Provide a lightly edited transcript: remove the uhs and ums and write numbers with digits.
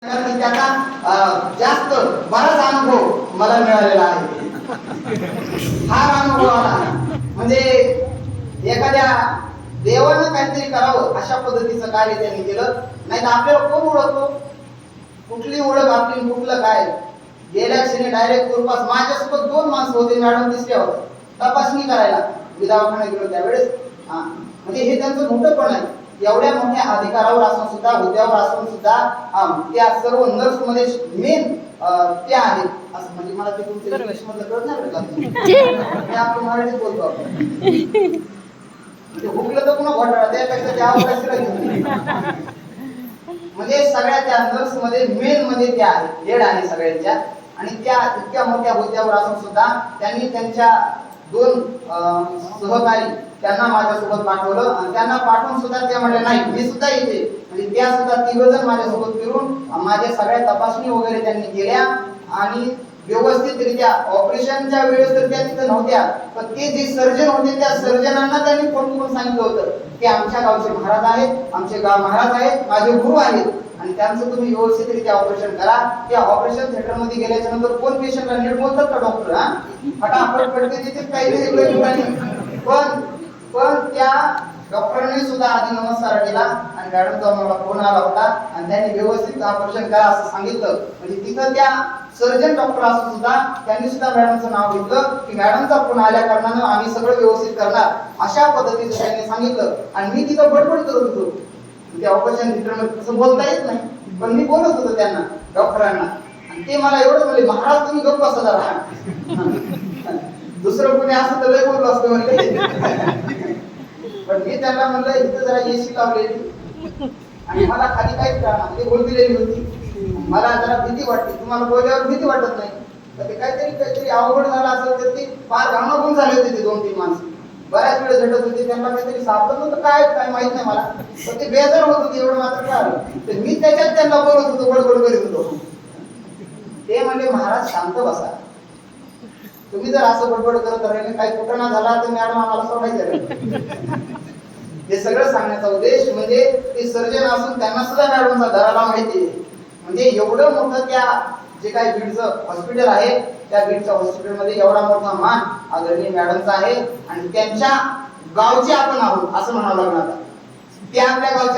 त्याचा जास्त बराच अनुभव मला मिळालेला आहे. हा अनुभव आला म्हणजे एखाद्या देवानं काहीतरी करावं अशा पद्धतीचं कार्य त्यांनी केलं. नाही तर आपल्याला कोण ओळखतो, कुठली ओळख आपली, कुठलं काय. गेल्या क्षणी डायरेक्ट तुरपास माझ्यासोबत 2 माणसं होते, मॅडम दिसल्या होत्या तपासणी करायला. मी दवाखान्यात गेलो त्यावेळेस. म्हणजे हे त्यांचं मोठं पण आहे. एवढ्या मोठ्या अधिकारावर असून सुद्धा, हुद्द्यावर असून सुद्धा त्या सर्व नर्स मध्ये मेन त्या आहेत. असं म्हणजे मला ते तुमचं इंग्लिश मधलं कळत नाही का? मी आपण मराठीत बोलतो आपण. म्हणजे हुकलं तर पुन्हा घोटाळा, त्यापेक्षा त्या अवकाशाला घेऊन म्हणजे सगळ्या त्या नर्स मध्ये मेन मध्ये त्या आहेत, हेड आहे सगळ्यांच्या. आणि त्या इतक्या मोठ्या हुद्द्यावर असून सुद्धा त्यांनी त्यांच्या 2 सहकारी त्यांना माझ्यासोबत पाठवलं. आणि त्यांना पाठवून सुद्धा ते म्हणले नाही मी सुद्धा येते. म्हणजे त्या सुद्धा 3 जण माझ्यासोबत फिरून माझ्या सगळ्या तपासणी वगैरे त्यांनी केल्या. आणि व्यवस्थितरित्या ऑपरेशनच्या वेळेस तर त्या तिथं नव्हत्या, पण ते जे सर्जन होते त्या सर्जनांना त्यांनी फोन करून सांगितलं होतं की आमच्या गावचे महाराज आहेत, आमचे गाव महाराज आहेत, माझे गुरु आहेत, आणि त्यांचं तुम्ही व्यवस्थितरित्या ऑपरेशन करा. त्या ऑपरेशन थिएटर मध्ये गेल्याच्या नंतर कोण पेशंटला नीट बोलतात का डॉक्टर? फटाफट पडते तिथे काही पण त्या डॉक्टरांनी सुद्धा आधी नमस्कार केला. आणि मॅडमचा मला फोन आला होता आणि त्यांनी व्यवस्थित ऑपरेशन करा असं सांगितलं. म्हणजे तिथं त्या सर्जन डॉक्टर असून सुद्धा त्यांनी सुद्धा मॅडमचं नाव घेतलं की मॅडमचा फोन आल्या कारणानं आम्ही सगळं व्यवस्थित करणार अशा पद्धतीचं त्यांनी सांगितलं. आणि मी तिथं बडबड करत होतो. त्या ऑपरेशन थिएटर मध्ये तसं बोलता येत नाही, पण मी बोलत होतो त्यांना, डॉक्टरांना. आणि ते मला एवढं म्हणले, महाराज तुम्ही गप्प बसा जरा. दुसरं कोणी असं तर लय बोललो असतो म्हणले. पण मी त्यांना म्हणलं इथं जरा एसी लावलेली आणि मला खाली काहीच कळणार, ते बोल दिलेली होती. मला जरा भीती वाटते. तुम्हाला बोलल्यावर भीती वाटत नाही तर ते काहीतरी अवघड झालं असेल तर ते फार घामाघूम झाले होते ते 2-3 माणसं. बऱ्याच वेळ झटत होते, त्यांना काहीतरी सापडत नव्हतं, काय माहित नाही मला, पण ते बेजार होत होते एवढं मात्र कळालं. तर मी त्याच्यात त्यांना बोलत होतो, बडबड करीत होतो. ते म्हणले महाराज शांत बसा, तुम्ही जर असं बडबड करत राहिले काही कुठं ना झाला तर मॅडम आम्हाला सोडायचं. हे सगळं सांगण्याचा उद्देश म्हणजे ते सर्जन असून त्यांना सुद्धा मॅडमचा धराला माहिती आहे. म्हणजे एवढं मोठं त्या जे काही बीडचं हॉस्पिटल आहे त्या बीडच्या हॉस्पिटलमध्ये एवढा मोठा मान आदरणीय मॅडमचा आहे. आणि त्यांच्या गावचे आपण आहोत असं म्हणावं लागणार. ते आपल्या गावच्या